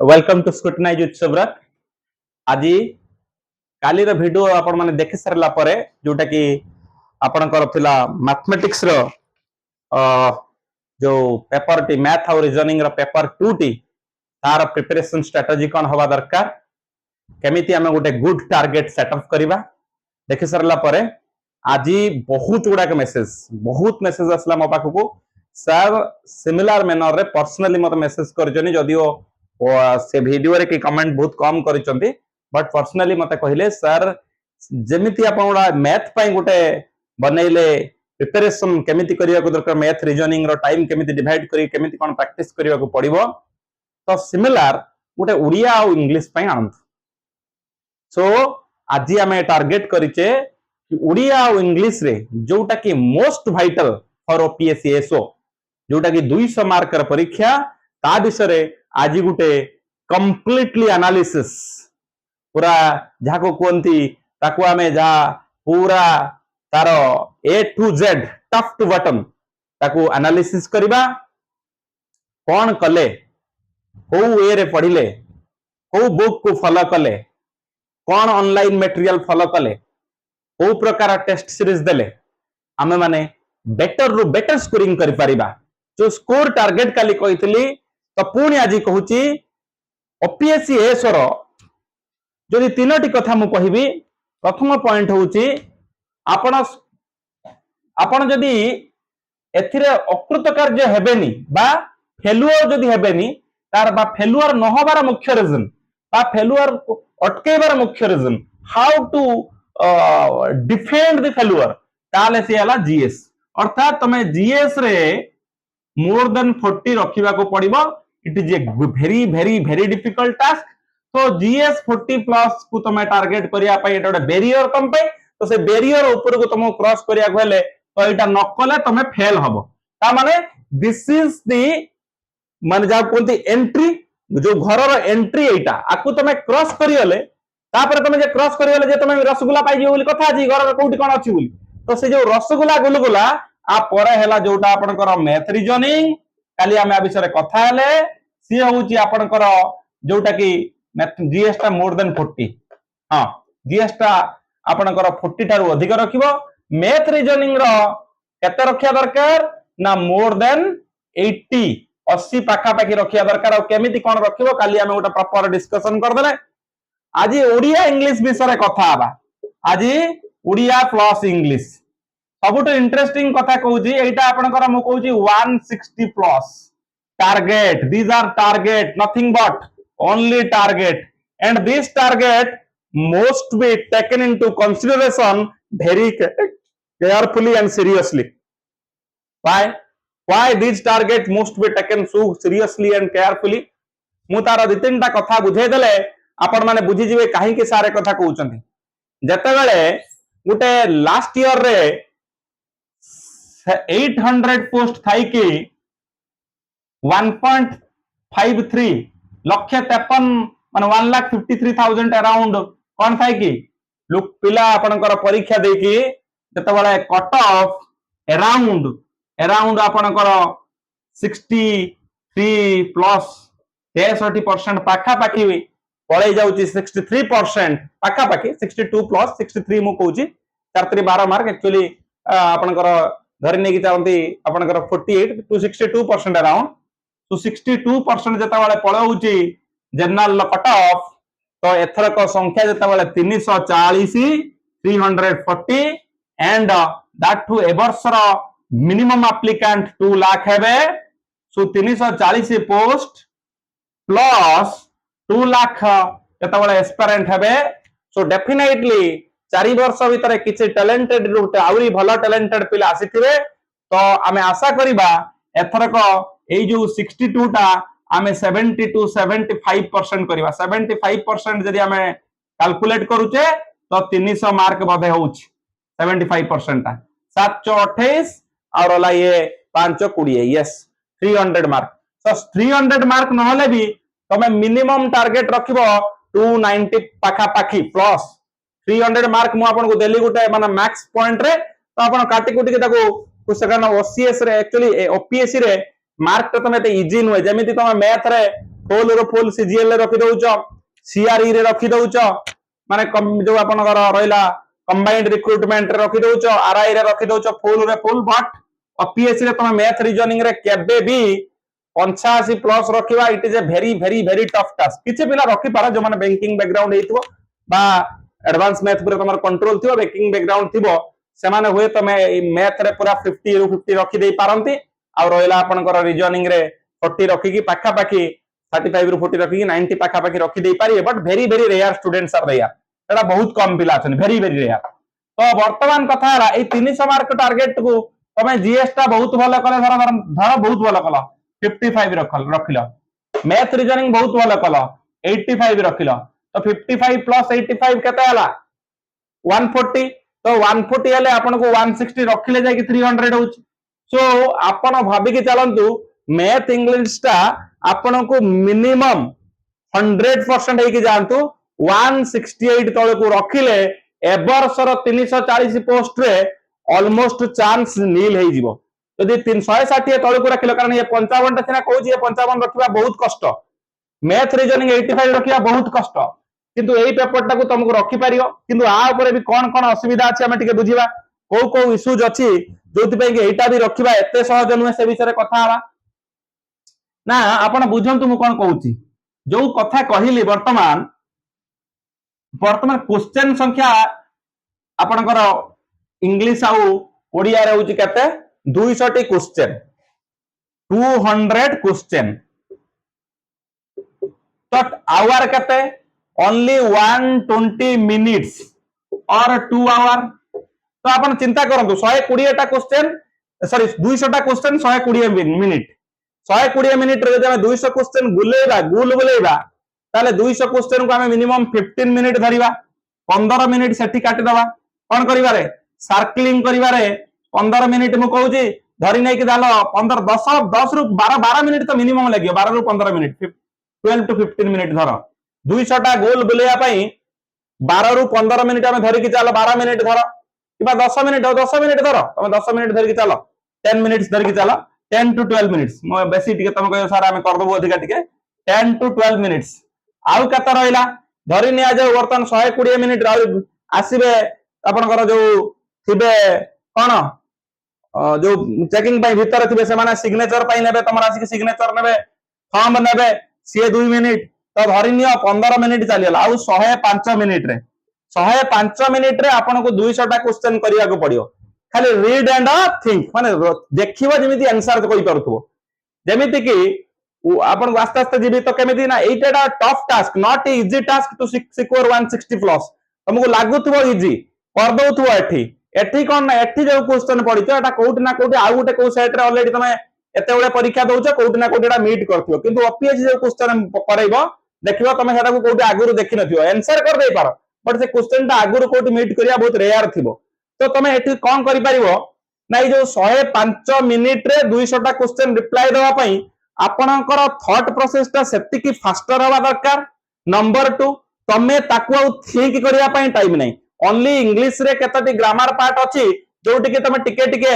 Welcome to scrutinize with Subrata. आज काली रो video आपण माने देखि सरला परे जोटा कि आपणकर थिला मैथमेटिक्स रो जो पेपर टी मैथ और रीजनिंग रो पेपर 2 टी तार प्रिपरेशन स्ट्रेटजी कोन होबा दरकार, केमिति हमें गोटे गुड टारगेट सेटअप करबा देखि सरला परे आज बहुत गुडा के बहुत मेसेज असला मो पाखकू सर सिमिलर मैनर रे पर्सनली मत मेसेज करजनी जदियो से वीडियो रे की कमेंट बहुत कम करिसंती बट पर्सनली मते कहिले सर जेमिति आपनडा मैथ पई गोटे बनैले प्रिपरेशन केमिति करिया को दरकार मैथ रीजनिंग रो टाइम केमिति डिवाइड करी केमिति कोन प्रैक्टिस करिया को पड़िबो तो सिमिलर गोटे उड़िया और इंग्लिश पई आनंद। सो आज आमे टारगेट करिचे कि उड़िया और इंग्लिश रे जोटा कि most vital for OPSC SO जोटा कि 200 मार्क र परीक्षा ता विषय रे आज गुटे कंप्लीटली एनालिसिस पूरा जहा को कोंती ताको हमें जा पूरा तारो A to Z top to bottom ताको एनालिसिस करबा कोन कले को ए रे पढिले को बुक को फॉलो कले कोन ऑनलाइन मटेरियल फॉलो कले को प्रकार टेस्ट सीरीज देले आमे माने बेटर रु बेटर स्कोरिंग करि परिबा जो स्कोर टारगेट काली कहितली तो पुणी आज कहूची ओपीएससी एसओ रो जदि तीनोटी कथा मु कहिबी प्रथम पॉइंट होउची आपण आपण जदि एथिरे अकृत कार्य हेबेनी बा फेलुअर जदि हेबेनी तार बा फेलुअर न होबार मुख्य रीजन बा फेलुअर अटकेबार मुख्य reason how to defend the failure ताले से हला जीएस अर्थात तमे जीएस रे मोर देन 40 रखिबा को पड़िबो। It is a very very very difficult task. तो जीएस 40 प्लस को तमे टारगेट करिया पई एटा बैरियर तम पे तो से बैरियर ऊपर को तम क्रॉस करिया गले तो एटा नकले तमे फेल हबो ता माने दिस इज द माने जा कोंती एंट्री जो घर रो एंट्री एटा आकु तमे क्रॉस करियले तापर तमे जे क्रॉस करियले जे तमे रसगुल्ला पाइ जियो बोली कथा अछि घर कोठी कोन अछि बोली तो से जो रसगुल्ला गुलगुला आ परे हैला जोटा आपनकर मैथ रीजनिंग काली हम आ विषय रे कथा हेले सी होउची आपनकर जोटा कि जीएस टा मोर देन 40 हां जीएस टा आपनकर 40 थारु अधिक रखिबो मैथ रीजनिंग रो केते रखिया दरकार ना मोर देन 80 पाखा पाखी रखिया दरकार और केमिति कोन रखिबो काली हम गोटा प्रॉपर डिस्कशन कर देले। आज ओडिया इंग्लिश विषय रे कथा आबा आज ओडिया प्लस इंग्लिश सबुठ इंटरेस्टिंग कथा कहूची एटा आपनकर मु कहूची 160 plus target these are target nothing but only target and this target must be taken into consideration very carefully and seriously. Why these target must be taken so seriously and carefully मु तार दि तीनटा कथा बुझे देले आपण माने बुझी जिवे काहे के सारे कथा कहउचंती जते बेले गुटे लास्ट ईयर रे 800 पोस्ट थाई कि 1.53 लक्ष 53 माने 1,53,000 अराउंड कोन थाई कि लोक पिला आपनकर परीक्षा दे कि जते बेले कट ऑफ अराउंड आपनकर 63 प्लस 63% पाखा पाखी पळे जाउची 63% पाखा पाखी 62 प्लस 63 मु कहूची 4 मार्क एक्चुअली आपनकर धरि नै कि चाहंती आपनकर 48 टू 62% अराउंड तो 62% जता वाले पळौची जनरल कट ऑफ तो एथर को संख्या जता वाले 340 340 एंड दैट टू एवर्सर मिनिमम एप्लीकेंट 2 लाख हेबे सो 340 पोस्ट प्लस 2 लाख जता वाले एस्पिरेंट हेबे सो डेफिनेटली 4 वर्ष भीतर किछि टैलेंटेड रूट आउरी भलो टैलेंटेड पिला आसीथिबे तो आमे आशा करिबा एथरक एई जो 62 टा आमे 70 टू 75% करिबा 75% जदि आमे कैलकुलेट करूचे तो 300 मार्क बधे होउछ 75% ता 728 और होला ये 520 यस 300 मार्क तो 300 मार्क न होले भी तमे मिनिमम टारगेट रखिबो 290 पाखा पाखी प्लस 300 मार्क मु आपन को देली गुटे माने मैक्स पॉइंट रे तो आपन काटी कुटी के ताको पुस्तकन ओसीएस रे एक्चुअली ओपीएससी रे मार्क तो तमे इजी नुए जेमिति तमे मैथ रे फुल रो फुल सीजीएल रखि दउछ सीआरई रे रखि दउछ माने जो आपनकर रहला कंबाइंड रिक्रूटमेंट रे रखि दउछ आरआई रे रखि दउछ फुल रे फुल बट ओपीएससी रे तुम मैथ रीजनिंग रे केबे भी 85 प्लस रखिबा it is a very very very tough task किछि पिला रखि पारा जो माने बैंकिंग बैकग्राउंड हेतिबो बा एडवांस मैथ पर तमर कंट्रोल थिबो बैंकिंग बैकग्राउंड थिबो से माने हुए तमे मैथ रे पूरा 50 रु 50 रखि देई पारंती आ रहला आपनकर रीजनिंग रे 40 रखि की पाखा पाखी 35 रु 40 रखि 90 पाखा पाखी रखि देई पारी but very very rare students are rare एटा बहुत कम पिला छन वेरी वेरी रेयर तो वर्तमान कथा हला ए 300 मार्क टारगेट को तमे जीएस टा बहुत भलो कले धर बहुत भलो कला 55 रखिलो मैथ रीजनिंग बहुत भलो कला 85 रखिलो तो 55 प्लस 85 केते हला 140 तो 140 हेले आपन को 160 रखिले जाय कि 300 होची सो आपन भाबी के चलंतु मैथ इंग्लिश टा आपन को मिनिमम 100% है कि जानतु 168 तळे को रखिले एबरसर 340 पोस्ट रे ऑलमोस्ट चांस नील हे जीवो यदि 360 तळे को रखिलो कारण ये 55 टा सिना कहू जे 55 रखिबा बहुत कष्ट मैथ रीजनिंग 85 रखिबा बहुत कष्ट किंतु एई पेपर टा को तुमको रखि पारियो किंतु आ ऊपर भी कोन कोन असुविधा अछि हम टिके बुझिबा को इश्यूज अछि जोति पे कि एटा भी रखिबा एते सहज नुहे से विषय रे कथा हवा ना आपण बुझंतु मु कोन कहूची जो कथा कहिली वर्तमान क्वेश्चन संख्या आपनकर इंग्लिश आउ ओडिया रे होची केते 200 T question 200 question but hour kate only 120 minutes or 2 hour तो आपण चिंता करंतु 120 टा क्वेश्चन सॉरी 200 टा क्वेश्चन 120 मिनिट 120 मिनिट रे जमे 200 क्वेश्चन बुलेइबा ताले 200 क्वेश्चन को हमें मिनिमम 15 मिनिट धरिबा 15 मिनिट सेठी काटी दबा कोन करिबा रे सर्कलिंग करिबा रे 15 मिनिट मु कहूची धरि नै कि दालो 15 10 रु 12 मिनिट तो मिनिमम लागियो 12 रु 15 मिनिट 12 टू 15 मिनिट धर 200 टा गोल बुलेया पई 12 रु 15 मिनिट हमें धरि कि चलो 12 मिनिट धर किबा 10 मिनिट धर तुम 10 मिनिट धरि कि चलो 10 मिनिट्स धरि कि चलो 10 टू 12 मिनिट्स मो बेसी टिके तुम कहियो सर हमें कर दबो अधिका टिके 10 टू 12 मिनिट्स आउ कत रहिला धरि निया जे वर्तन 120 मिनिट आसीबे आपनकर जो थिबे कोन जो चेकिंग पई भीतर थिबे से माने सिग्नेचर पई नेबे तमरा आसी सिग्नेचर नेबे थंब नेबे सी 2 मिनिट तो धरि नियो 15 मिनिट चलियला आउ 105 मिनिट रे 105 मिनिट रे आपन को 200 टा क्वेश्चन करिया को पड़ियो खाली रीड एंड थिंक माने देखिबो जेमिति आंसर कोइ परथबो जेमिति कि आपन आस्ते आस्ते जीबी तो केमिति ना एटा tough task not easy task to secure 160 plus तुमको लागुथबो इजी कर दउथबो एठी कोन ना एठी जो क्वेश्चन पडितो एटा कोउट ना कोउट आउ गुटे को सेट रे ऑलरेडी तमे एते बळे परीक्षा दउछ कोउट ना कोउट एटा मीट करथियो किंतु ओपीएससी जो क्वेश्चन करैबो देखिबो तमे सेटा को कोउट आगुरु देखि नथियो आंसर कर देई पारो बट से क्वेश्चन टा आगुरु कोउट मीट करिया बहुत रेयर थिबो तो तमे एठी कोन करि परिबो नै जो 105 मिनिट रे 200 टा क्वेश्चन रिप्लाई देवा पई आपनकर थॉट प्रोसेस टा सेति की फास्टर हवा दरकार नंबर 2 तमे ताकू आ थिंक करिया पई टाइम नै ओनली इंग्लिश रे केतटी ग्रामर पार्ट अछि जोटी के तमे टिके टिके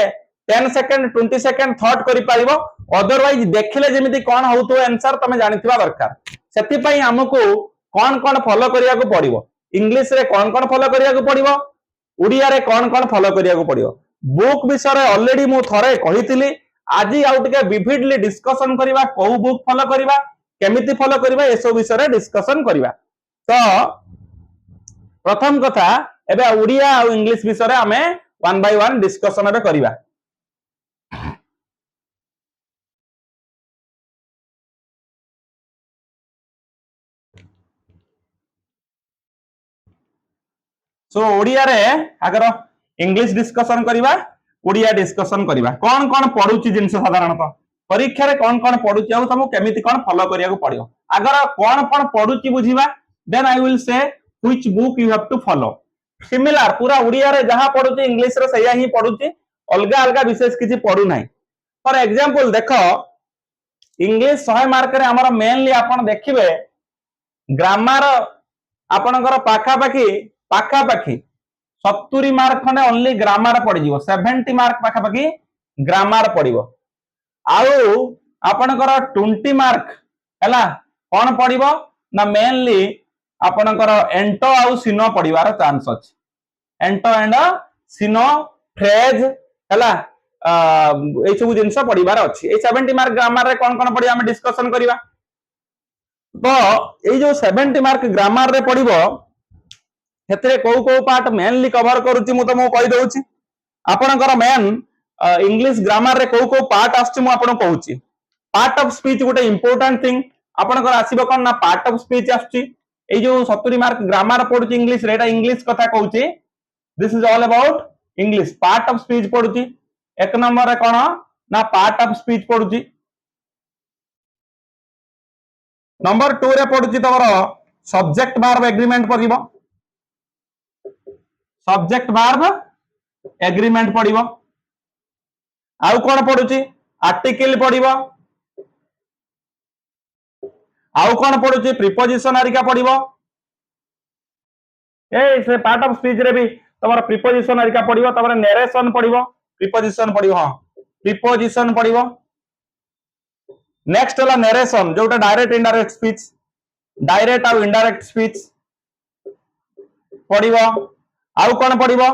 10 सेकंड 20 सेकंड थॉट करि पारिबो अदरवाइज देखिले जेमिति कोन होतो आंसर तमे जानिथिबा दरकार सेति पई हमकु कोन कोन फॉलो करिया को पड़िबो इंग्लिश रे कोन कोन फॉलो करिया को पड़िबो उड़िया रे कोन कोन फॉलो करिया को पड़िबो बुक विषय ऑलरेडी मु थरे कहितली आज आउ टिके विविडली डिस्कशन करिबा को बुक फॉलो करिबा केमिति फॉलो करिबा एसो विषय रे डिस्कशन करिबा तो प्रथम कथा एबे उड़िया आ इंग्लिश विषय रे हमें वन बाय वन डिस्कशन एबे करिबा सो ओडिया रे अगर इंग्लिश डिस्कशन करिबा ओडिया डिस्कशन करिबा कोन कोन पढुची जिंस साधारणतः परीक्षा रे कोन कोन पढुची आ तुमको केमिति कोन फॉलो करिया को पड़ियो अगर कोन कोन पढुची बुझिबा then I will say which book you have to follow similar पूरा ओडिया रे जहां पढुची इंग्लिश रे सया ही पढुची अलगा अलगा विशेष किछि पढु नाही फॉर एग्जांपल देखो इंग्लिश 100 मार्क रे हमर मेनली आपण देखिबे ग्रामर आपणकर पाखा पाखी 70 मार्क खने ओनली ग्रामर पड़ जिवो 70 मार्क पाखा पाखी ग्रामर पड़िवो आउ आपणकर 20 मार्क हैला कौन पड़िबो ना मेनली आपणकर एंटो आउ सिनो पड़िबार चांस अछि एंटो एंड सिनो फ्रेज हला ए सब जिंस पड़िबार अछि ए 70 मार्क ग्रामर रे कौन पड़ी हम डिस्कशन करिबा तो ये जो 70 मार्क ग्रामर रे पड़िबो हेतरे को पार्ट मेनली कवर करूची मु तुमको कहि दउची आपणकर मेन इंग्लिश ग्रामर रे को पार्ट आछी मु आपन कहूची पार्ट ऑफ स्पीच गोटे इंपोर्टेंट थिंग आपणकर आसीबो कोन ना पार्ट ऑफ स्पीच आछी ए जो 70 मार्क ग्रामर पडुची इंग्लिश रे एटा इंग्लिश कथा कहूची this is all about English part of speech पडुची एक नंबर रे कोन ना पार्ट ऑफ स्पीच पडुची नंबर 2 रे पडुची तमरो सब्जेक्ट वर्ब एग्रीमेंट पडिबो सब्जेक्ट वर्ब एग्रीमेंट पडिबो आउ कोन पडुची आर्टिकल पडिबो आउ कोन पडुची प्रीपोजिशन आरिका पडिबो ए से पार्ट ऑफ स्पीच रे भी तमरो प्रीपोजिशन आरिका पडिबो तमरो नरेशन पडिबो प्रीपोजिशन पडिबो हां प्रीपोजिशन पडिबो नेक्स्ट होला नरेशन जोटा डायरेक्ट इनडायरेक्ट स्पीच डायरेक्ट आउ इनडायरेक्ट स्पीच पडिबो आउ कोन पडिबो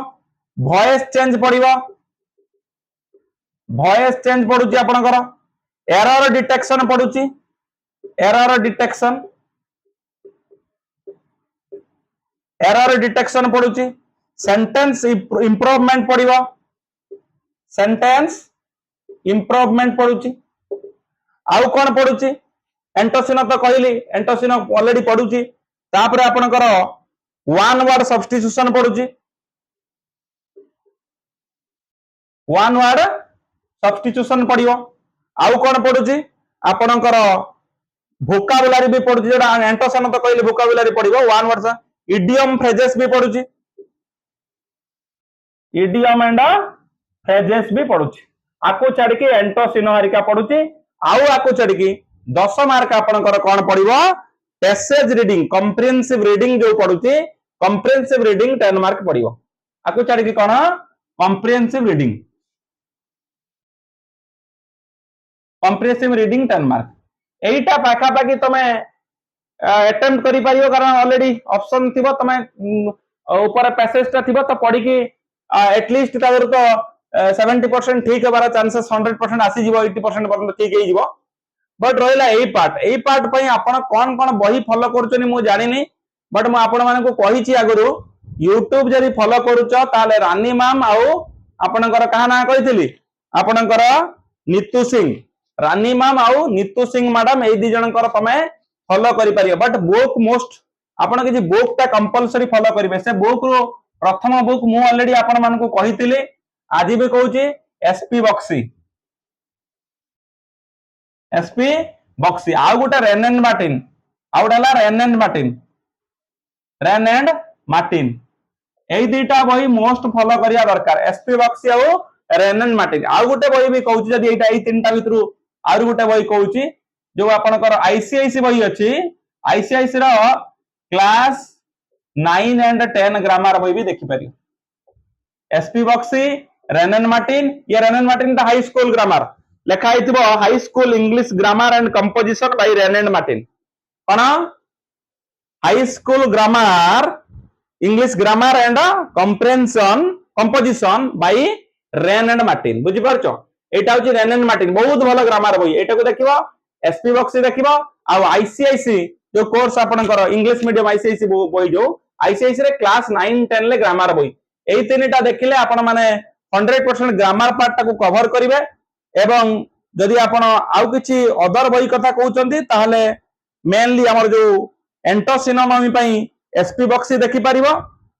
वॉइस चेंज पडिबो वॉइस चेंज पडुची आपनकर एरर डिटेक्शन पडुची एरर डिटेक्शन पडुची सेंटेंस इंप्रूवमेंट पडिबो सेंटेंस इंप्रूवमेंट पडुची आउ कोन पडुची एंटोसिनो तो कहली एंटोसिनो ऑलरेडी पडुची तापर आपनकर वन वर्ड सब्स्टिट्यूशन पडुची वन वर्ड सब्स्टिट्यूशन पडिबो आउ कोन पडुची आपनकर वोकाबुलरी भी पडुची जेडा एंटोसिनो तो कहली वोकाबुलरी पडिबो वन वर्ड इडियम फ्रेजेस भी पडुची इडियम एंड फ्रेजेस भी पडुची आको छाडी के एंटोसिनो हरिका पडुची आउ आको छाडी के 10 मार्क आपनकर कोन पडिबो पैसेज रीडिंग कॉम्प्रिहेंसिव रीडिंग जो पडुची कॉम्प्रिहेंसिव रीडिंग 10 मार्क पडिबो आको छाडी के कोन कॉम्प्रिहेंसिव रीडिंग 10 मार्क एटा पाखा पाखी तमे अटेम्प्ट करि पारियो कारण ऑलरेडी ऑप्शन थिबो तमे ऊपर पैसेज ता थिबो तो पढी की एटलीस्ट तागर तो 70% ठीक हबार चांसेस 100% आसी जीवो 80% पर्यंत ठीक हे जीवो बट रहिला एई पार्ट पई आपण कोन कोन बही फॉलो करछनी मु जानि नै बट मु आपण माने को कहिछि आगरु YouTube जरी फॉलो करूछ ताले रानी मैम आउ आपणकर कहा ना कहितली आपणकर नीतू सिंह रानी मैम आउ नीतू सिंह मैडम ए दी जनकर तमे फॉलो करि पारियो बट बुक मोस्ट आपण कि बुक ता कंपलसरी फॉलो करिवे से बुक रो प्रथम बुक मु ऑलरेडी आपण मान को कहितली आज भी कहूची एसपी बक्सी आउ गोटे रेन एंड मार्टिन एई दुईटा बही मोस्ट फॉलो करिया दरकार एसपी बक्सी आउ रेन एंड मार्टिन आउ गोटे बही भी कहूची जदी एटा एई तीनटा भितरु आउ गोटे बही कहूची जो आपनकर आईसीआईसी बही अछि आईसीआईसी रो क्लास 9 एंड 10 ग्रामर बही भी देखि पारियो SP Bakshi Wren and Martin ये रेन एंड मार्टिन ता हाई स्कूल ग्रामर लेखा आइथिबो high school English grammar and composition by Wren and Martin कोन high school grammar English grammar and composition by Wren and Martin बुझि परछो एटा होची rain and Martin बहुत भलो ग्रामर बही एटा को देखिबो एसपी बक्सी देखिबो आ आईसीआईसी जो कोर्स आपनकर इंग्लिश मीडियम आईसीआईसी बही जो आईसीआईसी रे क्लास 9 10 ले ग्रामर बही एई तीनटा देखिले आपण माने 100% ग्रामर पार्ट टाको कवर करिवे एवं जदि आपण आउ किछि अदर बही कथा कहउचंदी ताहले मेनली हमर जो एंटोसिनोनॉमी पई एसपी बक्सी देखि परिबो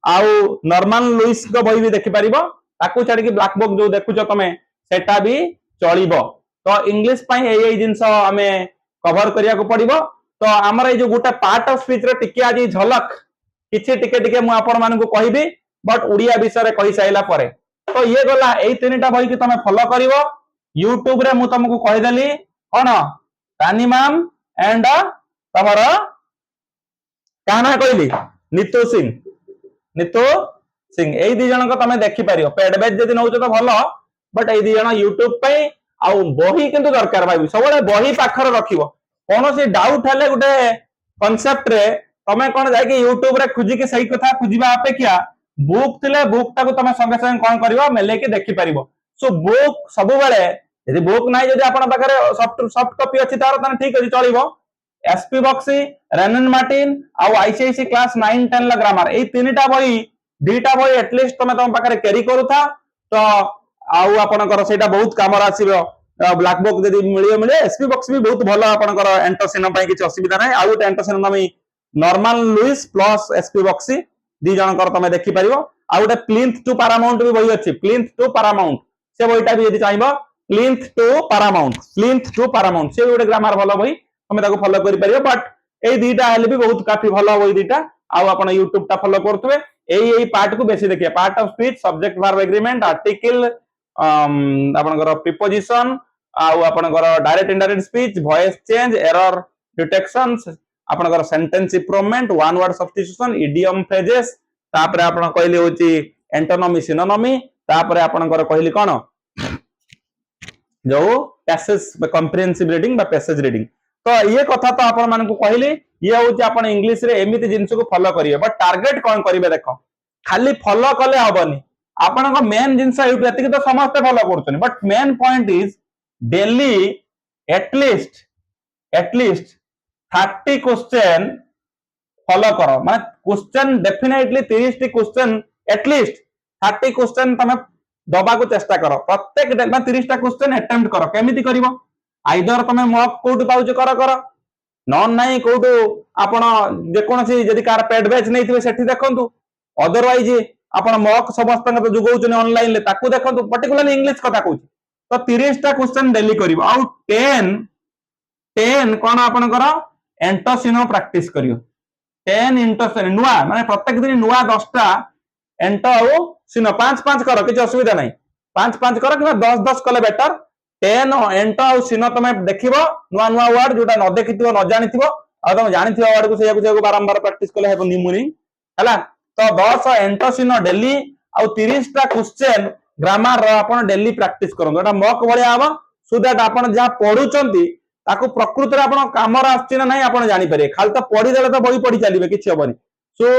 आउ नॉर्मन लुइस को बही भी देखि परिबो ताकू छाडी कि ब्लैक बुक जो देखुचो तमे सेटा भी चलिबो तो इंग्लिश पई एई जिंस हमें कवर करिया को पड़िबो तो हमर ए जो गोटा पार्ट ऑफ स्पीच रे टिके आजी झलक किछि टिके मु आपण मान को कहिबी बट उड़िया विषय रे कहि साइला परे तो ये गला एई तीनटा बही कि तमे फॉलो करिवो YouTube रे मु तुमको कहि देली कोन रानी मैम एंड तमरो काना कहली नीतू सिंह एई दी जन को तमे देखि पारियो पेड बैच जदि नउचो तो भलो बट एई दी जन YouTube पे आउ बही किंतु दरकार भाई सबले बही पाखर रखिबो कौन सी डाउट हेले गोटे कॉन्सेप्ट रे तमे कौन जाके यूट्यूब रे खुजी के सही कथा खुजिबा अपेक्षा बुक थिले बुक टाको तमे संगे संगे कौन करिवो मेले के देखि परिबो सो बुक सब बेले यदि बुक नाही यदि आपण पाखरे सॉफ्ट कॉपी अछि तार तने ठीक अछि चलिबो एसपी बक्सी रेनन मार्टिन आउ आईसीआईसी क्लास 9 10 ला ग्रामर ए तीनटा बही दुईटा बही एटलीस्ट तमे तम पाखरे कैरी करूथा तो आउ आपनकर सेटा बहुत कामर आसीबो ब्लैक बुक यदि मिलियो मिले एसपी बक्स भी बहुत भलो आपनकर एंटरसिनो पई किछ असुविधा नाही आउ गोटे एंटरसिनो तमे Norman Lewis plus SP Bakshi दी जनकर तमे देखि परिबो आउ गोटे प्लिंथ टू पैरामाउंट भी बही अछि प्लिंथ टू पैरामाउंट से बहीटा भी यदि चाहिबो प्लिंथ टू पैरामाउंट से गोटे ग्रामर भलो बही तमे ताको फॉलो करि परिबो बट ए दीटा हेले भी बहुत काफी भलो बही दीटा आउ आपण यूट्यूब टा फॉलो करथबे एई पार्ट को बेसी देखिए part of speech subject verb agreement article आपनकर प्रीपोजिशन आउ आपनकर direct indirect speech voice change error detections आपनकर sentence improvement one word substitution idiom phrases तापर आपण कहली होची एंटोनॉमी सिनोनॉमी तापर आपनकर कहली कोन जो पैसेज कॉम्प्रिहेंसिव रीडिंग बा पैसेज रीडिंग तो ये कथा तो आपण मानन को कहली ये होची आपण इंग्लिश रे एमिति जिंस को फॉलो करिवे बट टारगेट कोन करिवे देखो खाली फॉलो कले हबनी आपण को मेन जिंस एति तो समस्त फॉलो करछन but main point is daily at least 30 question follow करो माने क्वेश्चन डेफिनेटली 30 टी क्वेश्चन एटलीस्ट 30 क्वेश्चन तमे दबा को चेष्टा करो प्रत्येक 30 टा क्वेश्चन अटेम्प्ट करो केमिति करिवो आइदर तमे मॉक कोड पाउच करो नॉन नाही कोड आपण जे कोनसी यदि कार पेड बैच नैथिबे सेठी देखंतु अदरवाइज आपण मॉक समस्त तो जुगौचने ऑनलाइन ले ताकू देखंतु पर्टिकुलरली इंग्लिश कथा कहूची तो 30 टा क्वेश्चन डेली करिवो आउ 10 कोन आपण करो एंटोसिनो प्रैक्टिस करियो 10 एंटोसिनो नुआ माने प्रत्येक दिन नुआ 10 टा एंटो आउ सिनो 5 करो किछ असुविधा नाही 5 करो कि 10 कले बेटर 10 एंटो आउ सिनो तमे देखिबो नुआ नुआ वर्ड जोटा न देखिथिबो न जानिथिबो आ तमे जानिथिबो वर्ड को सेया बारंबार प्रैक्टिस कले हेबो निमुनी हला तो 10 एंटो सिनो डेली आउ 30 टा क्वेश्चन ग्रामर आपण डेली प्रैक्टिस करन एटा मॉक भलिया आबो सो दैट आपण जा पढुचंती ताको प्रकृति रे आपण कामर आछि ना नाही आपण जानि पारे खाली तो पढि देले तो बही पढि चलिबे किछ होबनी सो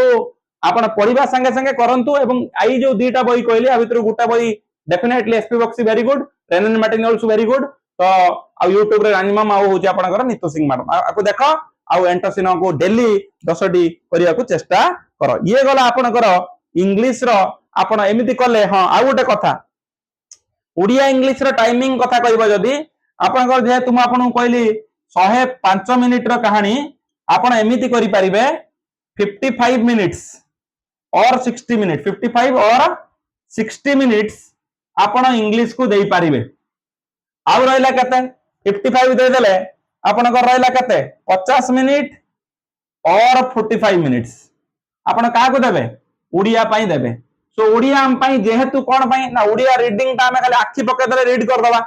आपण पढिबा संगे संगे करंतु एवं आई जो दुईटा बही कहली आ भितर गुटा बही definitely SP Bakshi very good Wren and Martin also very good तो आ यूट्यूब रे रानीमाम आउ होची आपनकर नितु सिंह मैडम आको देखो आउ एंटरसिनो को डेली 10 टी करिया को चेष्टा करो ये गला आपनकर इंग्लिश रो आपण एमिति कले हां आ गोटे कथा ओडिया इंग्लिश रो टाइमिंग कथा कहबो जदी आपनकर जे तुम आपन कहली 105 मिनिट रो कहानी आपण एमिति करि परिबे 55 मिनिट्स और 60 मिनिट 55 और 60 मिनिट्स आपण इंग्लिश को देई पारिबे आउ रहला कते 55 दे देले आपनकर रहला कते 50 मिनिट और 45 मिनिट्स आपण का को देबे ओडिया पई देबे सो ओडिया हम पई जेहेतु कोन पई ना ओडिया रीडिंग ता हमें खाली आखि पके देले रीड कर दबा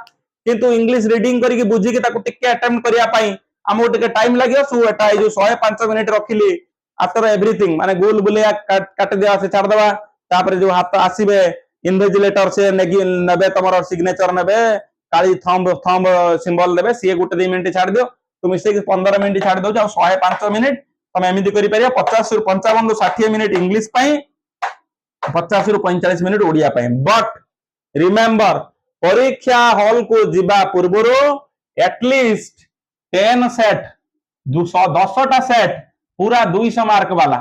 किंतु इंग्लिश रीडिंग करी के बुझी के ताको टिके अटेम्प्ट करिया पई हमो टिके टाइम लागियो सो एटा ए जो 105 मिनिट रखिली आफ्टर एवरीथिंग माने गोल बुलिया काट दिया से छाड़ दबा तापर जो हाथ आसीबे इन्विजिलेटर से नेबे तमरो सिग्नेचर नेबे काली थंब सिंबल देबे सी गुटे 2 मिनिट छाड़ दियो तुम इसे 15 मिनिट छाड़ दो जाओ 105 मिनिट तुम एमिति करि परिया 50 रु 55 रु 60 मिनिट इंग्लिश पई 50 रु 45 मिनिट ओडिया पई बट रिमेंबर परीक्षा हॉल को जिबा पूर्वरो एटलीस्ट 10 सेट 10 टा सेट पूरा 200 मार्क वाला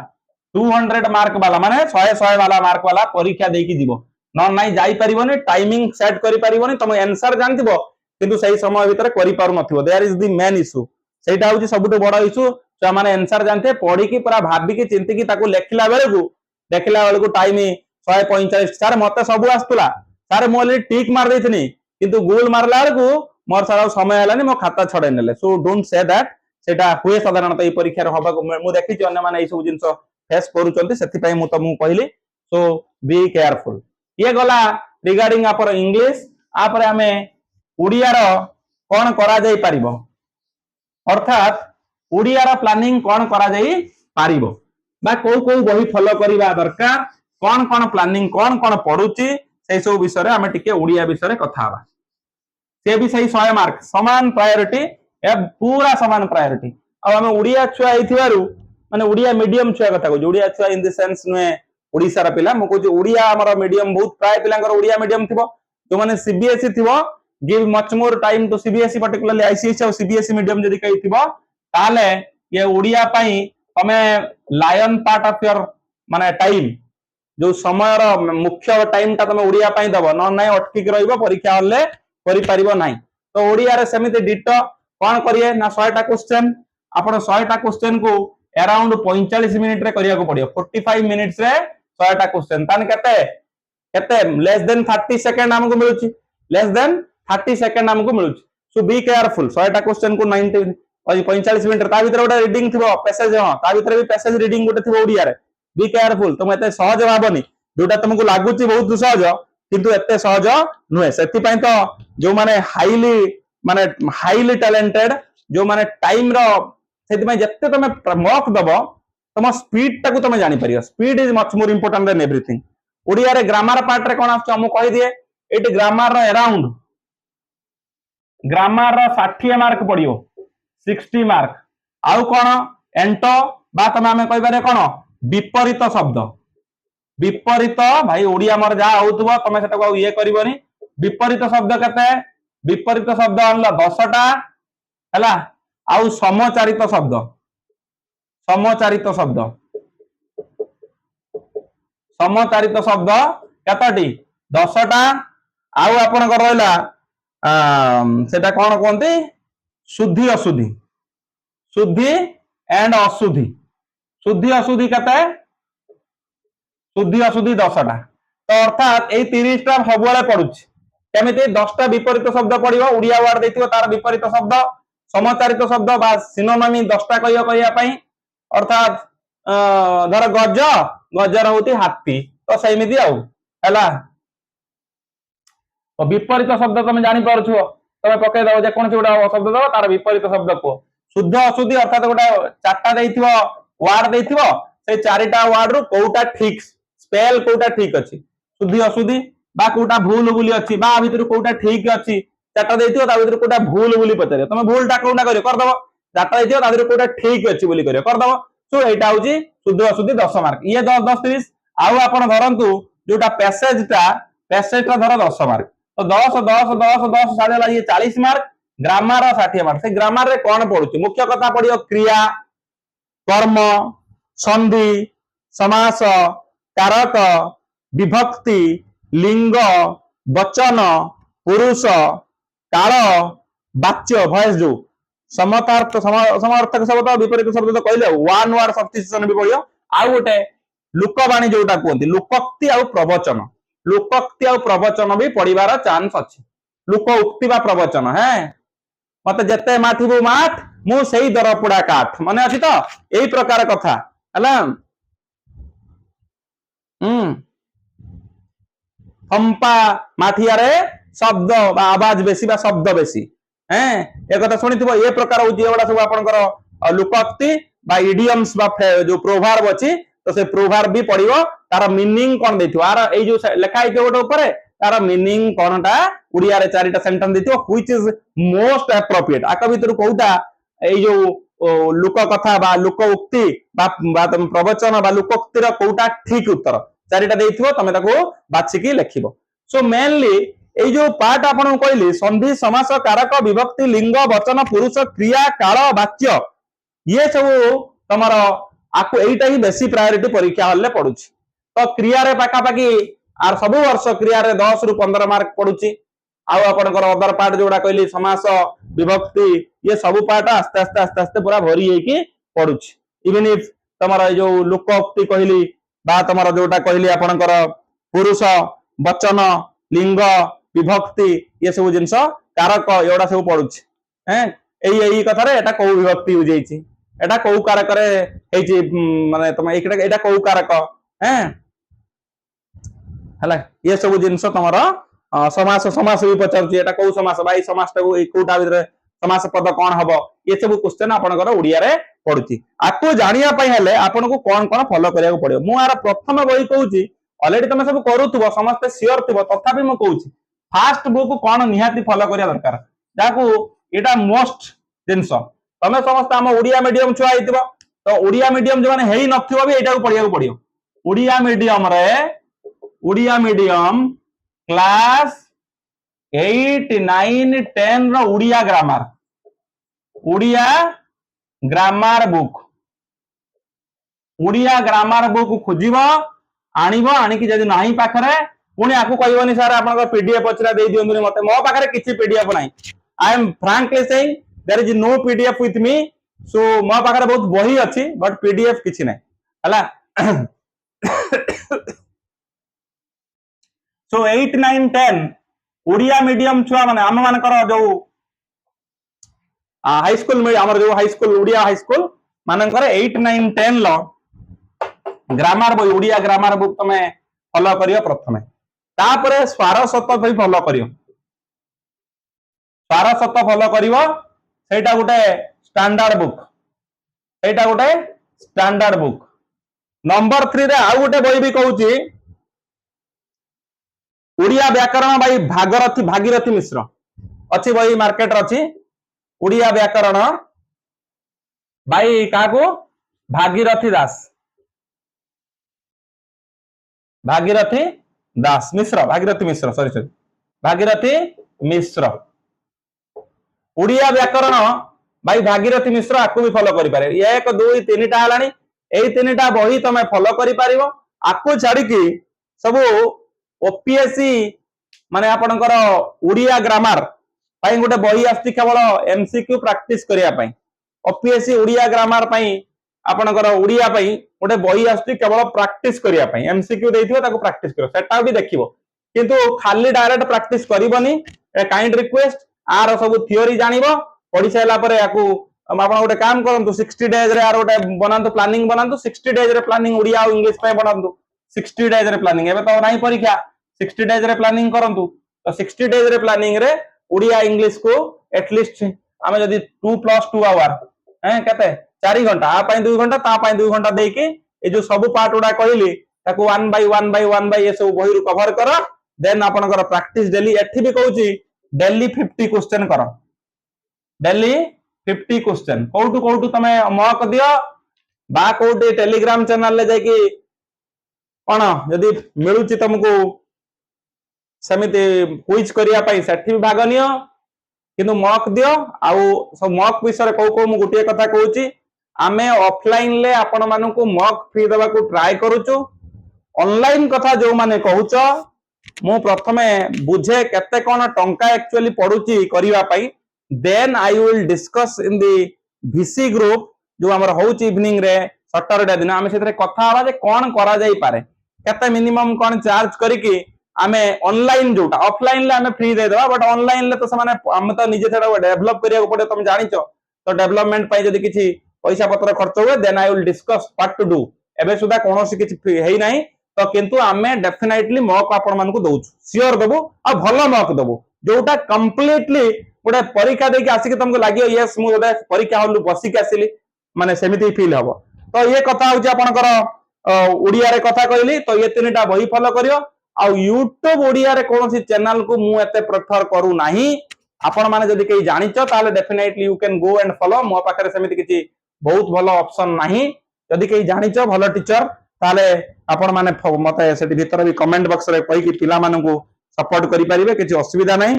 200 मार्क वाला माने 100 वाला मार्क वाला परीक्षा देकी जीवो न नाही जाई परिबोनी टाइमिंग सेट करि परिबोनी तुम आंसर जानथिबो किंतु सही समय भीतर करि पारु नथिबो there is the main issue सेटा होची सबटु बडा इशू तो माने आंसर जानथे पढी की पूरा भाबी की चिंती की ताको लेखिला बेले को टाइम 145 सर मते सब आस्तुला सर मोले टिक मार देथनी किंतु गोल मारला बेलू मोर सारा समय हलानी मो खाता छडे नेले सो डोंट से दैट सेटा हुए साधारणतः ए परीक्षा रे होबा मु देखि अन्य माने ए सब जिंस फेस करूचंती सेति पई मु तमु कहली सो बी केयरफुल ये गला रिगार्डिंग आपर इंग्लिश आपर हमें ओडिया रो कोन करा जाई परिबो अर्थात ओडिया रो प्लानिंग कोन करा जाई परिबो बा को बही फॉलो करिबा दरकार कोन प्लानिंग कोन पढुची से सब विषय रे हमें टिके ओडिया विषय रे कथा हबा से भी सही 100 मार्क समान प्रायोरिटी या पूरा सामान प्रायोरिटी आम ओडिया छुआ माने ओडिया मीडियम छुआ कथा कहूँ ओडिया छुआ इन द सेंस नुहे ओडिशार पिला मु कहूँ ओडिया हमर मीडियम बहुत प्राय पिलांकर ओडिया मीडियम थिबो जो माने सीबीएसई थिबो give much more time to CBSE particularly ICSE और सीबीएसई मीडियम जदी कही थिबो ताले ये ओडिया पई तमे लायन पार्ट ऑफ योर माने टाइम जो समय मुख्य टाइम ता तुम ओडिया पाई दब न ना अटकिक रहिबो परीक्षा हल्ले करि परिबो नाही तो ओडिया रे समिति डिटो कोन करिए ना 100 टा क्वेश्चन आपण 100 टा क्वेश्चन को अराउंड 45 मिनिट रे करिया को पड़ियो 45 मिनिट्स रे 100 टा क्वेश्चन तान केते केते लेस देन 30 सेकंड हमको मिलुची लेस देन 30 सेकंड हमको मिलुची सो बी केयरफुल 100 टा क्वेश्चन को 90 45 मिनिट ता भीतर गोटे रीडिंग थिबो पैसेज हां ता भीतर भी पैसेज रीडिंग गोटे थिबो ओडिया रे बी केयरफुल तुम एते सहज भाबनी जोटा तुमको लागुची बहुत सहज किंतु एते सहज नुहे सेति पई तो जो माने हाईली टैलेंटेड जो माने टाइम रो सेति पई जत्ते तुम मॉक दबो तुम स्पीड टाको तुम जानि परियो speed is much more important than everything Odia रे ग्रामर पार्ट रे कोन आछो हम कहि दिए एटी ग्रामर रो अराउंड ग्रामर रो 60 मार्क पड़ियो 60 मार्क आउ कोन एंटो बा तुम हमें कहि पारे कोन विपरीत शब्द विपरीत भाई ओडिया मर जा होतबो तमे सेटा को ये करबोनी विपरीत शब्द केते विपरीत शब्द अनला 10 टा हला आउ समचारित शब्द केतटी 10 टा आउ आपण कर रहला सेटा कोन कोंती शुद्धि अशुद्धि शुद्धि एंड अशुद्धि शुद्धि अशुद्धि केते शुद्धि अशुद्धि 10 टा तो अर्थात ए 30 टा सबले पडुछ केमिति 10 टा विपरीत शब्द पडिबो ओडिया वर्ड देथिबो तार विपरीत शब्द समचारित शब्द बा सिनोनिम 10 टा कहिया पई अर्थात धर गज गजर होती हाथी तो सेमिति आउ हला तो विपरीत शब्द तुम जानि पारछो तमे पके दबो जे कोन गोटा शब्द दबो तार विपरीत शब्द को शुद्ध अशुद्धि अर्थात गोटा चारटा देथिबो वर्ड देथिबो से चारिटा वर्ड रु कोटा ठीक स्पेल कोटा ठीक अछि शुद्धि अशुद्धि बा कोटा भूल बुली अछि बा भीतर कोटा ठीक अछि चारटा देथिबो ता भीतर कोटा भूल बुली पचरे तमे भूलटा कोटा करियो कर दबो चारटा देथिबो ता भीतर कोटा ठीक अछि बुली करियो कर दबो सो एटा होची शुद्ध अशुद्धि 10 मार्क ये 10 10 30 आउ आपण धरंतु जोटा पैसेज ता धर 10 मार्क तो 10 10 10 10 साडे ला ये 40 मार्क ग्रामर 60 मार्क से ग्रामर रे कोन पडुची मुख्य कथा पडियो क्रिया कर्म संधि समास कारक विभक्ति लिंग वचन पुरुष काल वाच्य वॉइस जो समतार्थ समार्थक शब्द विपरीत शब्द तो कहले वन वर्ड सब्स्टिट्यूशन भी पड़ियो आउ गोटे लोकवाणी जोटा कहते लोकोक्ति आउ प्रवचन भी पड़िबार चांस अछि लोक उक्ति बा प्रवचन है मते जते माथिबो माठ मु सेही दरपुड़ा काठ माने अछि तो एही प्रकार कथा हला पंपा माठियारे शब्द बा आवाज बेसी बा शब्द बेसी हैं एक कथा सुनिथिबो ए प्रकार होजी एवडा सब आपनकर लोकोक्ति बा इडियम्स बा जो प्रोवर्ब अछि तो से प्रोवर्ब भी पड़िबो तार मीनिंग कोन देथिबो आर ए जो लिखा है गोटे ऊपर तार मीनिंग कोनटा उड़िया रे चारिटा सेंटेंस देथिबो व्हिच इज मोस्ट एप्रोप्रिएट आका भीतर कोउटा ए जो लोक कथा बा लोक उक्ति बा प्रवचन बा लोकोक्तिर कोउटा ठीक उत्तर चारिटा देथिबो तमे ताको बाछिकी लेखिबो सो मेनली ए जो पार्ट आपन कहली संधि समास कारक विभक्ति लिंग वचन पुरुष क्रिया काल वाच्य ये सब तमरो आको एटा ही बेसी प्रायोरिटी परीक्षा हल्ले पडुची तो क्रिया रे पाका पाकी आर सब वर्ष क्रिया रे 10 रु 15 मार्क पडुची आउ आपनकर अदर पार्ट जोडा कहली समास विभक्ति ये सब पार्ट आस्ते आस्ते आस्ते आस्ते पूरा भरी हेकी पडुची इवन इफ तमरो जो लोकोक्ति कहली बा तमरो जोटा कहली आपनकर पुरुष वचन लिंग विभक्ति ये सब जिंस कारक एवडा सब पडुची हैं एई कथा रे एटा को विभक्ति हो जाईची एटा को कारक रे हेची माने तमे एटा को कारक हैं हला ये सब जिंस तमरो समास भी पचारची एटा को समास भाई समास को कोटा भीतर समास पद कोन हबो ये सब क्वेश्चन आपनकर ओडिया रे पडुची आको जानिया पई हेले आपनको कोन कोन फॉलो करिया को पड़ियो मु आर प्रथम बही कहूची ऑलरेडी तमे सब करूथबो समस्त श्योर थिबो तथापि मु कहूची फास्ट बुक कोन निहाती फॉलो करिया दरकार जाको एटा मोस्ट जिनस तमें समस्त आम ओडिया मीडियम छुआ होइतिबो तो ओडिया मीडियम जो माने हेई नथिबो भी एटाको पढियाको पडियो ओडिया मीडियम क्लास 8 9 10 रो ओडिया ग्रामर बुक खोजिबो आनिबो आनिकी जदि नाही पाखरे पुणी आकु कहबोनी सर आपन पीडीएफ पचरा दे दियंतुनी मते मो पाखरे किछि पीडीएफ नाही I am frankly saying there is no PDF with me so मो पाखरे बहुत बही अछि बट पीडीएफ किछि नाही हला सो 8 9 10 ओडिया मीडियम छुआ माने आम मानकर जो हाई स्कूल आमर जो high school Odia high school मानकर 8 9 10 लो ग्रामर बही ओडिया ग्रामर बुक तमे फॉलो करियो प्रथमे तापरे स्वारसत भी फॉलो करियो स्वारसत फॉलो करिवो सेटा गुटे स्टैंडर्ड बुक नंबर 3 रे आउ गुटे बही भी कहूची ओडिया व्याकरण भाई भागीरथी मिश्र अच्छी बही मार्केट अच्छी ओडिया व्याकरण भाई काको भागीरथी मिश्र ओडिया व्याकरण भाई भागीरथी मिश्र आकु भी फॉलो करि पारे 1 2 3 टा हलानी एई 3 टा बही तमे फॉलो करि पारिबो आकु छाडी की सब ओपीएससी माने आपनकर ओडिया ग्रामर भाई गोटे बही आस्ति केवल एमसीक्यू प्रैक्टिस करिया पई ओपीएससी ओडिया ग्रामर पई आपनकर ओडिया पई गोटे बही आस्ति केवल प्रैक्टिस करिया पई एमसीक्यू देइथिबो ताको प्रैक्टिस करो सेटा भी देखिबो किंतु खाली डायरेक्ट प्रैक्टिस करिवनी ए काइंड रिक्वेस्ट आर सब थ्योरी जानिबो पढि साइला परे याकू आपण गोटे काम करंतु 60 डेज रे आर गोटे बनांतु प्लानिंग बनांतु 60 डेज रे प्लानिंग ओडिया और इंग्लिश पे बनांतु 60 डेज रे प्लानिंग एबे तो नाही परीक्षा 60 डेज रे प्लानिंग करंतु तो 60 डेज रे प्लानिंग रे ओडिया इंग्लिश को एटलीस्ट आमे जदी 2 + 2 आवर हैं कते 4 घंटा आ पई 2 घंटा ता पई 2 घंटा देके ए जो सब पार्ट उडा कहली ताको 1 बाय 1 बाय 1 बाय ये सब बही रु कवर करो देन आपनकर प्रैक्टिस डेली एठी भी कहूची डेली 50 क्वेश्चन करो डेली 50 क्वेश्चन कोठू तमे मॉक दियो बा कोठी टेलीग्राम चैनल ले जाकी कोन यदि मिलुची तुमको समिति क्विज करिया पई सेठी भी भाग नियो किंतु मॉक दियो आउ सब मॉक विषय को मु गुटिए कथा कहूची आमे ऑफलाइन ले आपण मानु को मॉक फ्री देबा को ट्राई करूचु ऑनलाइन कथा जो माने कहूचो मु प्रथमे बुझे केते कोन टंका एक्चुअली पडुची करिवा पई then I will discuss in the VC group जो हमर होउची इवनिंग रे सैटरडे दिन आमे सेतरे कथा हवा जे कोन करा जाई पारे केते मिनिमम कोन चार्ज करिकी आमे ऑनलाइन जोटा ऑफलाइन ले आमे फ्री दे देबा बट ऑनलाइन ले तो से माने हम तो निजे थेडा डेवलप करिया को पड़े तुम जानिचो तो डेवलपमेंट पई जदी किछि पैसा पत्र खर्च हुए then I will discuss what to do एबे सुदा कोनोसी किछि हेई नाही तो किंतु आमे डेफिनेटली मॉक आपण मान को दोछु श्योर देबो आ भलो मॉक देबो जोटा कंप्लीटली गोटे परीक्षा देके आसिक तुमको लागियो यस मु गोटे परीक्षा हलु बसी के आसिली माने सेमिति फील हबो तो ये कथा होची आपनकर ओडिया रे कथा कहली तो ये तीनटा बही फॉलो करियो आ यूट्यूब ओडिया रे कोनोसी चैनल को मु एते प्रेफर करू नाही आपण माने जदी कई जानिचो ताले definitely you can go and follow मो पाखरे सेमिति किछि बहुत भलो ऑप्शन नाही जदी कई जानिचो भलो टीचर ताले आपण माने मते सेति भीतर भी कमेंट बॉक्स रे कहि कि पिला मानकू सपोर्ट करि परिबे किछि असुविधा नाही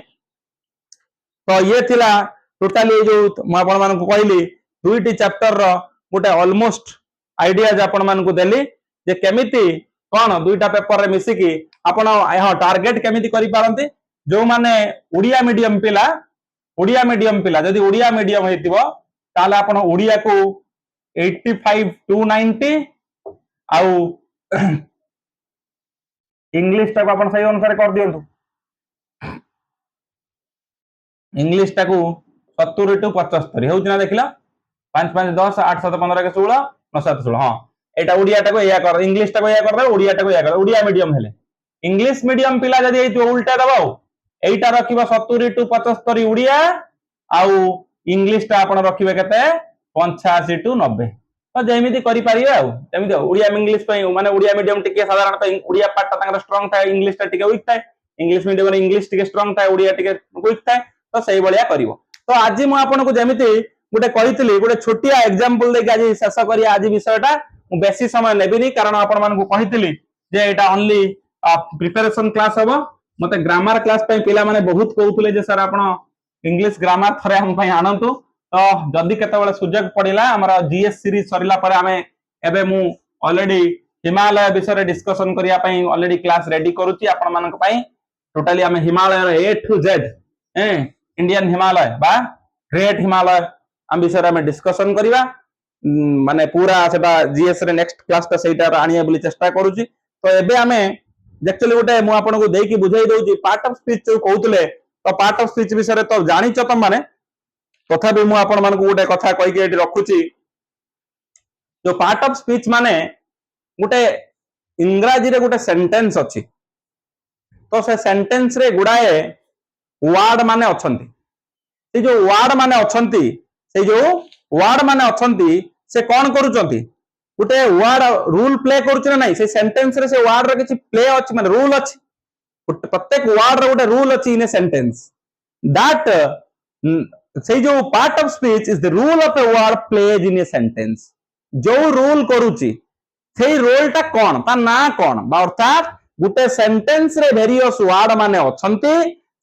तो ये थिला टोटली जो म आपण मानकू कहली दुईटी चैप्टर रो गोटे ऑलमोस्ट आइडियाज आपण मानकू देली जे केमिति कोन दुईटा पेपर रे मिसी की आपण हां टारगेट केमिति करि पारंती जो माने ओडिया मीडियम पिला जदी ओडिया मीडियम हेतिबो ताले आपण ओडिया को 85 टू 90 आउ इंग्लिश टाको आपण सही अनुसार कर दियंतु इंग्लिश टाको 70 टू 75 होउछ ना देखिला 5 5 10 8 7 15 के 16 9 7 16 हां एटा ओडिया टाको या कर इंग्लिश टाको या कर दे ओडिया टाको या कर ओडिया मीडियम हेले इंग्लिश मीडियम पिला जदी हेतु उल्टा दबाओ एटा रखिबा 70 टू 75 ओडिया आउ इंग्लिश टा आपण रखिबे केते 85 टू 90 तो जेमिति करि परिबे आ जेमिति ओडिया इंग्लिश पई माने ओडिया मीडियम टिके साधारण पे ओडिया पार्ट ता तांगर स्ट्रांग था इंग्लिश ता टिके वीक था इंग्लिश मीडियम रे इंग्लिश टिके स्ट्रांग था ओडिया टिके वीक था तो सही बलिया करिवो तो आज मु आपन को जेमिति गोटे कही गोटे छोटिया एग्जांपल देके आज शेष करिया आज विषयटा मु बेसी समय नेबिनी कारण आपण मानकु कहितली जे एटा ओनली प्रिपरेशन क्लास हबो मते ग्रामर क्लास पे पिला माने बहुत कहउतले जे सर आपण इंग्लिश ग्रामर थरे हम पई आनंतु तो जदी केते बेले सुजग पडिला हमरा जीएस सीरीज सरिला परे हमें एबे मु ऑलरेडी हिमालय विषय डिस्कशन करिया पई ऑलरेडी क्लास रेडी करूची आपण मानक पई टोटली हमें हिमालय ए टू जेड इंडियन हिमालय बा ग्रेट हिमालय हम विषय में डिस्कशन करिवा माने पूरा सेटा जीएस रे नेक्स्ट क्लास ता सेटा आनिया बोली चेष्टा करूची तो एबे हमें एक्चुअली गोटे मु आपन को देकी बुझाई दउची पार्ट ऑफ स्पीच जो कहउतले तो पार्ट ऑफ स्पीच विषय तो जानिच त माने तथापि मु आपन मान को गोटे कथा कहि के एटी रखुची जो पार्ट ऑफ स्पीच माने गोटे इंग्रजी रे गोटे सेंटेंस अछि तो से सेंटेंस रे गुडाए वर्ड माने अछंती से जो वर्ड माने अछंती से जो वर्ड माने अछंती से कोन करूचंती गोटे वर्ड रूल प्ले करूछ ना नहीं से सेंटेंस रे से वर्ड रे किछि प्ले अछि माने रूल अछि प्रत्येक वर्ड रे गोटे रूल अछि इन ए सेंटेंस दैट से जो part of speech is the rule of a word played in a sentence जो रूल करूची से रोल टा कोन ता ना कोन अर्थात गोटे सेंटेंस रे वेरियस वर्ड माने अछंती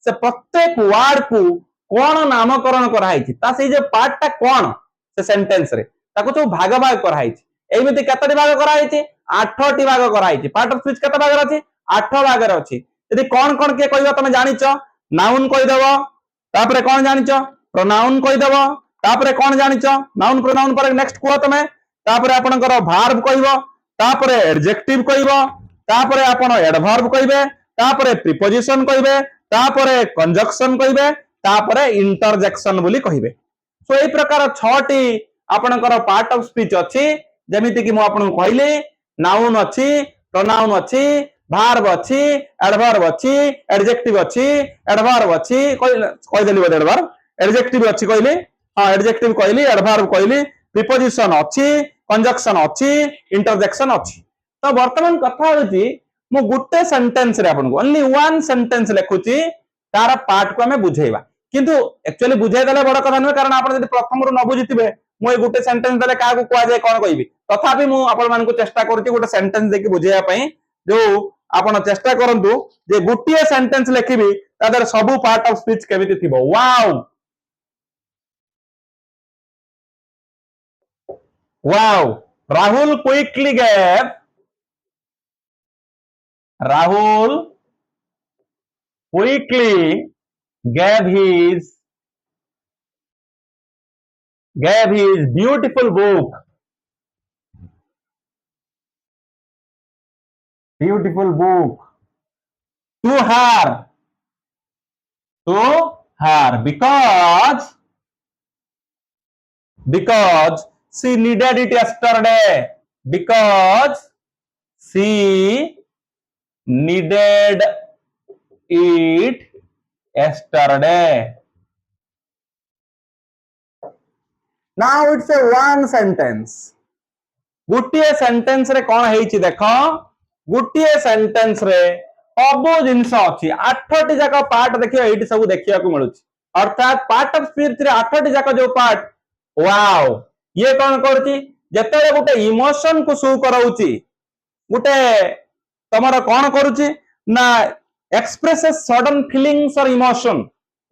से प्रत्येक वर्ड को कोन नामकरण कराइछि ता से जे पार्ट टा कोन से सेंटेंस रे ताको जो भाग भाग कराइछि एमिति केतटी भाग कराइछि 8टी भाग कराइछि पार्ट ऑफ स्पीच केते भाग अछि 8 भाग रे अछि यदि कोन कोन के कहबो तमे जानिचो नाउन कहि देबो तापरे कोन जानिचो प्रोनाउन कहि देबो तापरे कोन जानिचो नाउन प्रोनाउन पर नेक्स्ट कुआ तमे तापरे आपनकर वर्ब कहबो तापरे एडजेक्टिव कहबो तापरे आपण एडवर्ब कहबे तापरे प्रीपोजिशन कहबे तापरे कंजक्शन कहबे तापरे इंटरजेक्शन बोली कहबे सो ए प्रकार 6टी आपनकर पार्ट ऑफ स्पीच अछि जेमिति कि मु आपन कहली नाउन अछि प्रोनाउन अछि वर्ब अछि एडवर्ब अछि एडजेक्टिव अछि एडवर्ब अछि कहि देली बोले एडवर्ब एडजेक्टिव अछि कहली हां एडजेक्टिव कहली एडवर्ब कहली प्रीपोजिशन अछि कंजक्शन अछि इंटरजेक्शन अछि तो वर्तमान कथा होची मु गुटे सेंटेंस रे आपन को ओनली वन सेंटेंस लिखुची तार पार्ट को हमें बुझेइबा किंतु एक्चुअली बुझाई देले बड़ कथा न कारण आपण यदि प्रथम रु न बुझितिबे मु ए गुटे सेंटेंस देले का को कुआ जाय कोन कहबी तथापि मु आपण मान को चेष्टा करती गुटे सेंटेंस देखि बुझेया पई जो आपण चेष्टा करंतु जे गुटिए सेंटेंस लिखिबी तादर सब पार्ट ऑफ स्पीच केमिति थिबो wow wow Rahul quickly gave his beautiful book to her because she needed it yesterday because she needed it yesterday. Now it's a one sentence. गुटिए सेंटेंस रे कोन हेछि देखो गुटिए सेंटेंस रे सब जिंस अछि 8टी जाक पार्ट देखियो एठी सब देखिया को मिलुछि अर्थात पार्ट ऑफ स्पीच रे 8टी जाक जो पार्ट वाओ ये कोन करछि जते गुटे इमोशन को शो कराउछि गुटे तमरा कोन करूछि ना एक्सप्रेसेस सडन फीलिंग्स और इमोशन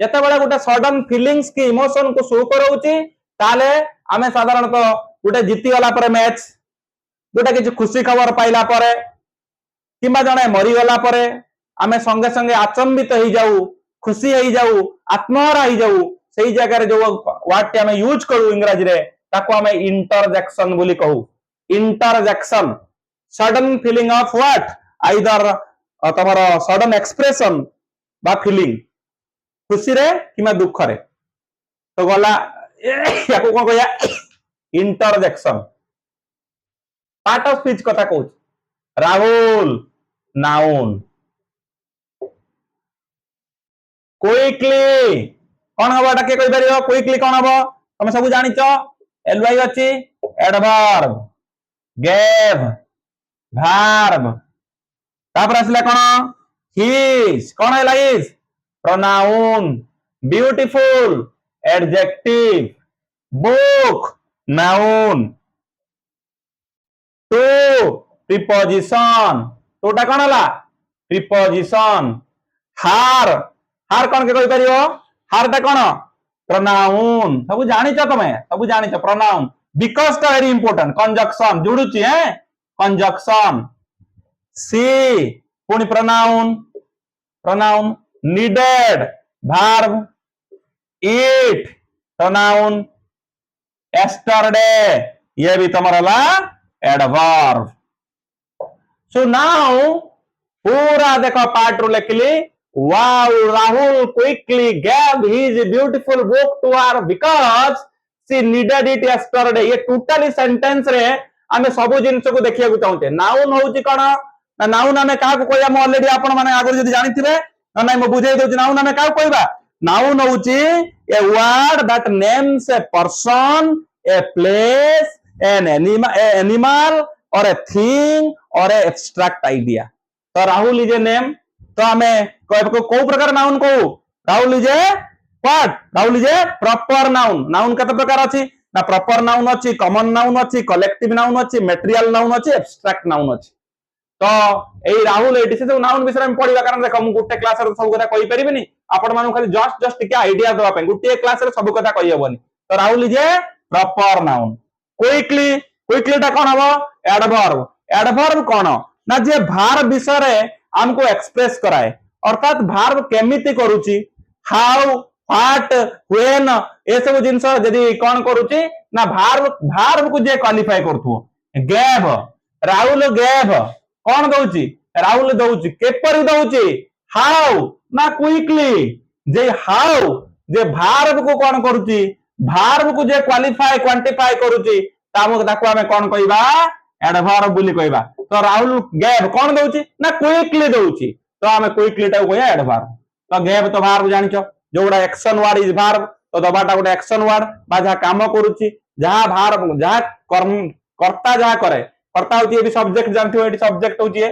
जते बेला गुटे सडन फीलिंग्स की इमोशन को शो कराउछि ताले आमे साधारणतः गुटे जीती गला पर मैच गोटे किसी खुशी खबर पाइला परे किंबा जने मरी गला परे आमे संगे संगे आचंबित हो जाऊ खुशी हो जाऊ आत्महरा हो जाऊ सही जगह जो वर्ड टी आमे यूज करू इंग्रजी रे ताको आमे इंटरजेक्शन बोली कहू interjection sudden feeling of what either तमरो सडन एक्सप्रेशन बा फीलिंग खुशी रे किंबा दुख रे तो गला याको कोन कहया इंटरजेक्शन पार्ट ऑफ स्पीच कथा कहू राहुल नाउन क्विकली कौन हम एटा के कहि परियो क्विकली कौन हम तुम सब जानिचो एलवाई अछि एडवर्ब गेव वर्ब तापर असला कौन हिज कौन है his pronoun beautiful adjective book noun to preposition toটা कोन हला preposition har har कोन के कहि परियो har ता कोन pronoun सब जानि छ तमे सब जानि छ pronoun because ता very important conjunction जुडुची है conjunction see पुनी pronoun needed verb eat pronoun yesterday ये भी तुम्हारा adverb so now पूरा देखो पार्ट रू लिखली wow Rahul quickly gave his beautiful book to her because she needed it yesterday ये टोटली सेंटेंस रे आमे सब जिंस को देखिया को चाहते नाउन होउची कोन ना नाउन आमे का को कोया म ऑलरेडी आपण माने आगर जदी जानिथिबे ना नै म बुझाई दोची नाउन आमे का कोइबा नाउन होउची a word that names a person a place an animal or a thing or a abstract idea तो राहुल इज ए नेम तो हमें को प्रकार नाउन को Rahul is a what Rahul is a proper noun noun कते प्रकार अछि ना प्रॉपर नाउन अछि कॉमन नाउन अछि कलेक्टिव नाउन अछि मटेरियल नाउन अछि एब्स्ट्रैक्ट नाउन अछि तो एई राहुल एटी से नाउन विषय में पढिबा कारण देखो मु गुटे क्लास रे सब कथा कहि परिबिनी आपण मानु खाली जस्ट के आईडिया देबा पे गुटे क्लास रे सब कथा कहि हेबनी तो Rahul is a proper noun quickly ता कोन हबो एडवर्ब कोन ना जे भार विषय रे हमको एक्सप्रेस कराए अर्थात भार केमिति करूची हाउ व्हाट व्हेन ए सब जिंस जदी कोन करूची ना भार को जे क्वालिफाई करथु गैव राहुल गैव कोन दउची राहुल दउची केपरि दउची हाउ ना क्विकली जे हाउ जे भार को कोन करूची भार को जे क्वालिफाई क्वांटिफाई करूची ताको हमें कोन कहबा एडवर्ब बोली कहबा तो राहुल गैव कोन दउची ना क्विकली दउची तो हमें क्विकली टा कहया एडवर्ब तो गैव तो भार जानिचो जोड़ा एक्शन वर्ड इज वर्ब तो दबाटा गोटे एक्शन वर्ड बा जहा काम करूची जहा भार जहा कर्म कर्ता जहा करे कर्ता होची ए सब्जेक्ट जानथियो एटी सब्जेक्ट होची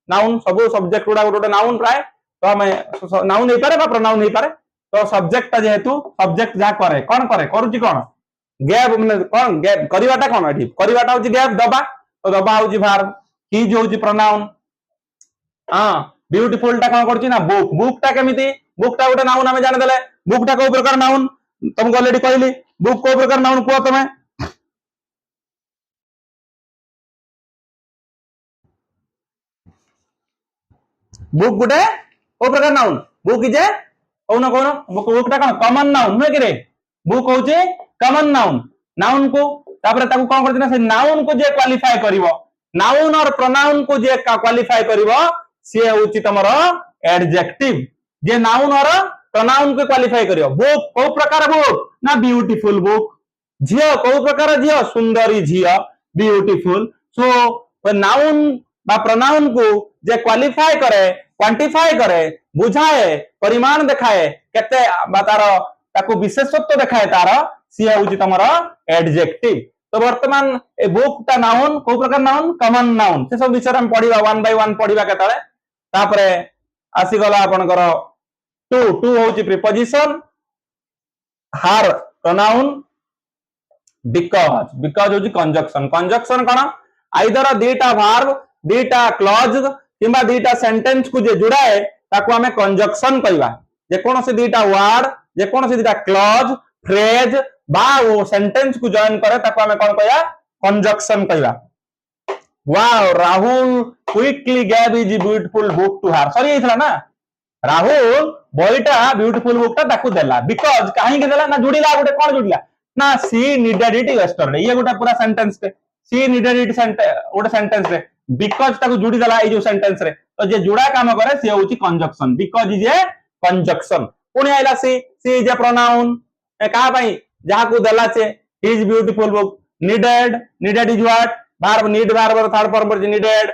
नाउन सब सब्जेक्ट गुडा गोटे नाउन प्राय तो हमें नाउन हे पारे बा प्रोनाउन हे पारे तो सब्जेक्ट जेहेतु सब्जेक्ट जहा करे कोन करूची कोन गैव माने कोन गैव करिवाटा कोन एठी करिवाटा होची गैव दबा तो दबा होची वर्ब की जो होची प्रोनाउन हां ब्यूटीफुल टा कोन करची ना बुक टा केमिति बुक टा गोटे नाउन हमें जाने देले बुक टा को प्रकार नाउन तुमको ऑलरेडी कहली बुक को प्रकार नाउन को तमे बुक गोटे को प्रकार noun book is cone book टा कोन कॉमन नाउन नै कि रे बुक होचे कॉमन नाउन को तापर ताको कोन करती ना से नाउन को जे क्वालिफाई करिवो नाउन और प्रोनाउन को जे क्वालिफाई करिवो से होची तमरो एडजेक्टिव जे नाउन और प्रोनाउन को क्वालिफाई करियो बुक को प्रकार बुक ना ब्यूटीफुल बुक झियो को प्रकार झियो सुंदरी झियो ब्यूटीफुल सो नाउन बा प्रोनाउन को जे क्वालिफाई करे क्वांटिफाई करे बुझाए परिमाण देखाए केते बा तारो ताको विशेषत्व देखाए तारो सी होची तमरो एडजेक्टिव तो वर्तमान ए बुक ता नाउन को प्रकार नाउन कॉमन नाउन से सब विषय हम पढिबा वन बाय वन पढिबा केताले तापरे आसी गला आपनकर टू होची प्रीपोजिशन हार प्रोनाउन बिकॉज होची कंजक्शन कोन आइदर दीटा वर्ब दीटा क्लॉज किबा दीटा सेंटेंस को जे जुड़ाए ताको हमें कंजक्शन कहबा जे कोन से दीटा वर्ड जे कोन से दीटा क्लॉज फ्रेज बा वो सेंटेंस को जॉइन करे ताको हमें कोन कहया कंजक्शन कहबा wow Rahul quickly gave his beautiful book to her sorry एथला ना राहुल बॉयटा ब्यूटीफुल बुक ता ताको देला बिकॉज काहे के देला ना जुड़ीला गोटे कोन जुड़ीला ना सी नीडेड इट यस्टरडे ये गोटे पूरा सेंटेंस पे सी नीडेड इट गोटे सेंटेंस रे बिकॉज ताको जुड़ी देला ए जो सेंटेंस रे तो जे जुड़ा काम करे से होची conjunction because is A conjunction पुनी आइला सी इज ए प्रोनाउन ए का भाई जहा को देला से his beautiful book needed is what verb need verb third form पर नीडेड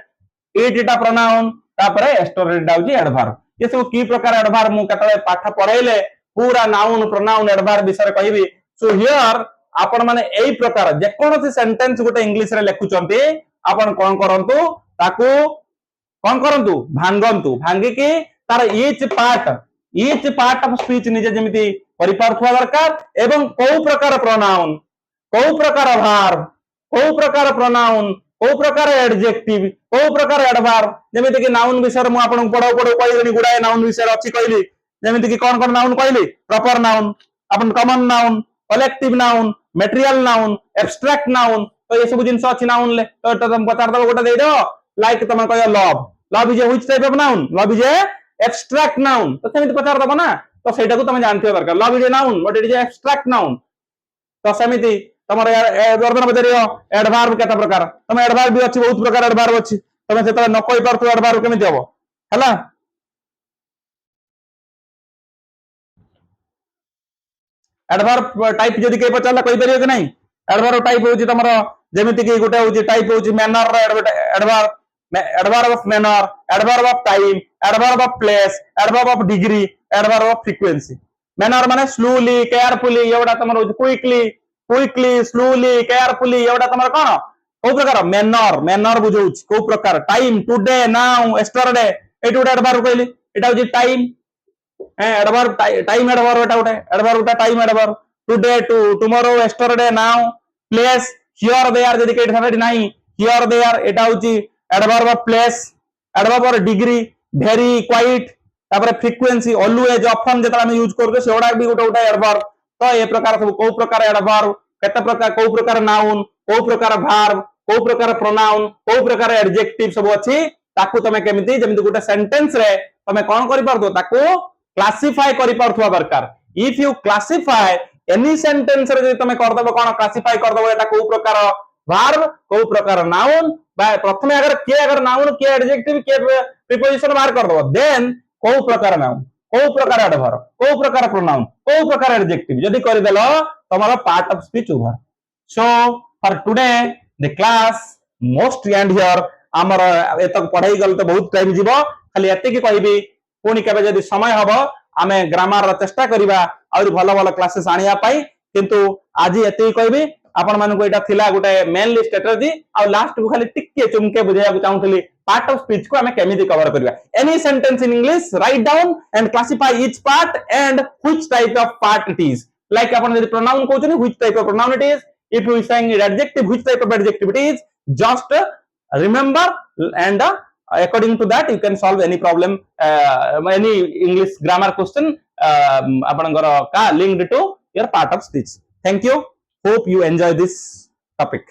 इट इटा प्रोनाउन तापरे यस्टरडे डाउची एडवर्ब ये सब की प्रकार एडवर्ब मु कतले पाठ पढाइले पूरा नाउन प्रोनाउन एडवर्ब विषय कहबी सो हियर आपण माने एई प्रकार जे कोनोसी सेंटेंस गोटे इंग्लिश रे लेखुचंती आपण कोन करंतु ताकू कोन करंतु भांगंतु भांगी की तार ईच पार्ट ऑफ स्पीच निजे जेमिति परिपार्थुवा दरकार एवं को प्रकार प्रोनाउन को प्रकार verb को प्रकार pronoun को प्रकार adjective को प्रकार adverb जेमिति कि noun विषय मु आपन पढो पढो कहलिनी गुडाए noun विषय अछि कहली जेमिति कि कोन कोन noun कहली proper noun अपन common noun collective noun material noun abstract noun तो ये सब जिंस अछि noun ले तो तुम बता दबो गोटा दे दो लाइक तुम कह love is a which type of noun love is a abstract noun तो सेमिति पचार दबो ना तो सेटा को तुम जानथियो दरकार love is a noun but it is a abstract noun तो सेमिति तमर वर्धन बदरियो एडवर्ब केता प्रकार तम एडवर्ब भी अछि बहुत प्रकार एडवर्ब अछि तमे सेता न कहि परतु एडवर्ब केमिति हबो हला एडवर्ब टाइप जदि के पचाला कहि परियो कि नहीं एडवर्ब टाइप होछि तमर जेमिति कि गोटे होछि टाइप होछि manner adverb adverb of manner adverb of time adverb of place adverb of degree adverb of frequency manner माने स्लोली केयरफुली एवडा तमर होछि क्विकली स्लोली केयरफुली एवडा तमर कोन को प्रकार मैनर मैनर बुझौछि को प्रकार टाइम टुडे नाउ यस्टरडे एटु गोटे एडवर्ब कहली एटा होछि टाइम एडवर्ब टाइम एडवर्ब एटा गोटे एडवर्ब टा time adverb today to tomorrow yesterday now place here there जदि के थाडी नाही हियर देयर एटा होछि adverb of place adverb of degree very quite तापर फ्रीक्वेंसी ऑलवेज ऑफन जेता हम यूज करबे सेडा भी गोटे गोटे एडवर्ब तो ए प्रकार सब को प्रकार एडवर्ब केते प्रकार को प्रकार नाउन को प्रकार वर्ब को प्रकार प्रोनाउन को प्रकार एडजेक्टिव सब अछि ताकू तमे केमिति जेमिति गोटे सेंटेंस रे तमे कोन करि परदो ताकू क्लासिफाई करि परथुवा दरकार if you classify any sentence रे तमे कर दबो कोन क्लासिफाई कर दबो एटा को प्रकार वर्ब को प्रकार नाउन बा प्रथमे अगर नाउन के एडजेक्टिव के प्रीपोजिशन बाहर कर दबो देन को प्रकार नाउन को प्रकार एडवर्ब को प्रकार प्रोनाउन को प्रकार एडजेक्टिव जदि कर देलो तमरो part of speech over so for today the class most and here हमर एतक पढ़ाई गल तो बहुत टाइम जीवो खाली एते की कहबी पुनी केबे जदि समय हबो आमे ग्रामर रा चेष्टा करिबा और भलो भलो क्लासेस आनिया पाई किंतु आज एते ही कहबी आपण मानु को एटा थिला गोटे मेनली स्ट्रेटजी आ लास्ट को खाली टिके चुमके बुझाया चाहूथली पार्ट ऑफ स्पीच को हमें केमिति कवर करबा any sentence in English write down and classify each part and which type of part it is like आपण यदि प्रोनाउन कहउछनी which type of pronoun it is if you saying adjective which type of adjective it is just remember and according to that you can solve any problem any English grammar question apanଙ୍କର ka linked to your part of speech thank you hope you enjoy this topic